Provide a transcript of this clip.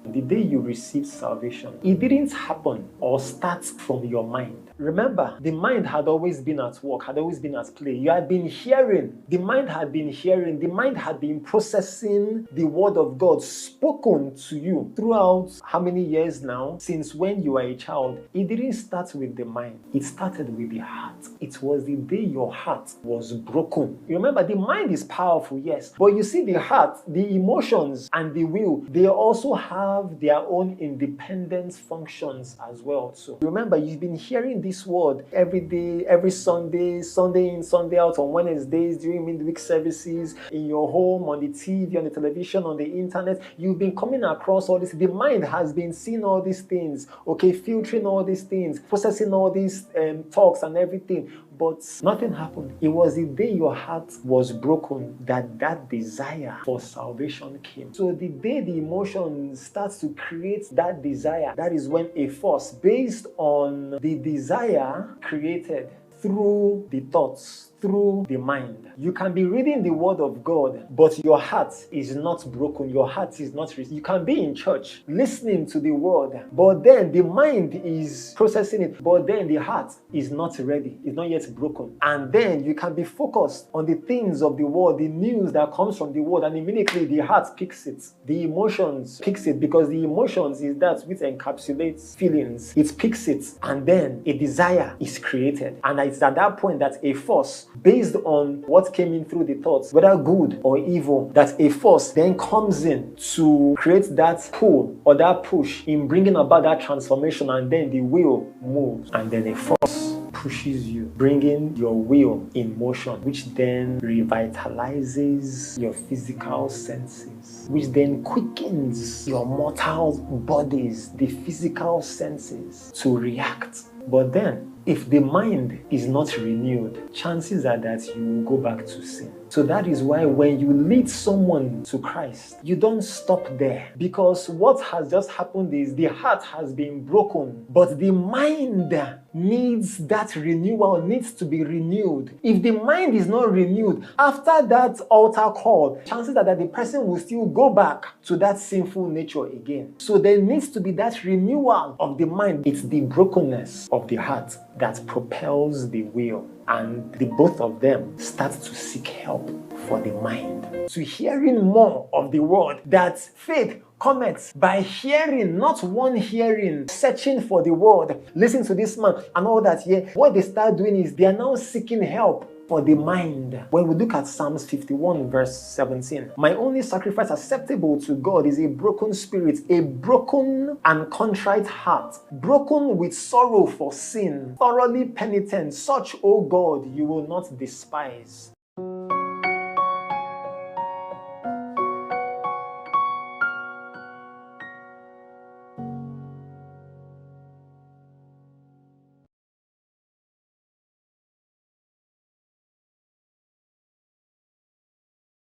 The day you received salvation, it didn't happen or start from your mind. Remember, the mind had always been at work, had always been at play. You had been hearing, the mind had been hearing, the mind had been processing the word of God spoken to you throughout how many years now? Since when you were a child. It didn't start with the mind, it started with the heart. It was the day your heart was broken. You remember, the mind is powerful, yes, but you see, the heart, the emotions, and the will, they also have their own independent functions as well. So remember, you've been hearing this word every day, every Sunday, Sunday in, Sunday out, on Wednesdays, during midweek services, in your home, on the TV, on the television, on the internet. You've been coming across all this. The mind has been seeing all these things, okay, filtering all these things, processing all these talks and everything. But nothing happened. It was the day your heart was broken that desire for salvation came. So the day the emotion starts to create that desire, that is when a force based on the desire created through the thoughts, through the mind. You can be reading the word of God, but your heart is not broken. Your heart is not received. You can be in church listening to the word, but then the mind is processing it, but then the heart is not ready. It's not yet broken. And then you can be focused on the things of the word, the news that comes from the word, and immediately the heart picks it. The emotions picks it, because the emotions is that which encapsulates feelings. It picks it, and then a desire is created. And it's at that point that a force based on what came in through the thoughts, whether good or evil, that a force then comes in to create that pull or that push in bringing about that transformation, and then the will moves, and then a force pushes you, bringing your will in motion, which then revitalizes your physical senses, which then quickens your mortal bodies, the physical senses, to react. But then, if the mind is not renewed, chances are that you will go back to sin. So that is why when you lead someone to Christ, you don't stop there. Because what has just happened is the heart has been broken, but the mind needs that renewal, needs to be renewed. If the mind is not renewed, after that altar call, chances are that the person will still go back to that sinful nature again. So there needs to be that renewal of the mind. It's the brokenness of the heart that propels the will, and the both of them start to seek help for the mind. To hearing more of the word, that faith cometh by hearing, not one hearing, searching for the word. Listen to this man and all that. Yeah, what they start doing is they are now seeking help for the mind. When we look at Psalms 51 verse 17, my only sacrifice acceptable to God is a broken spirit, a broken and contrite heart, broken with sorrow for sin, thoroughly penitent. Such, O God, you will not despise.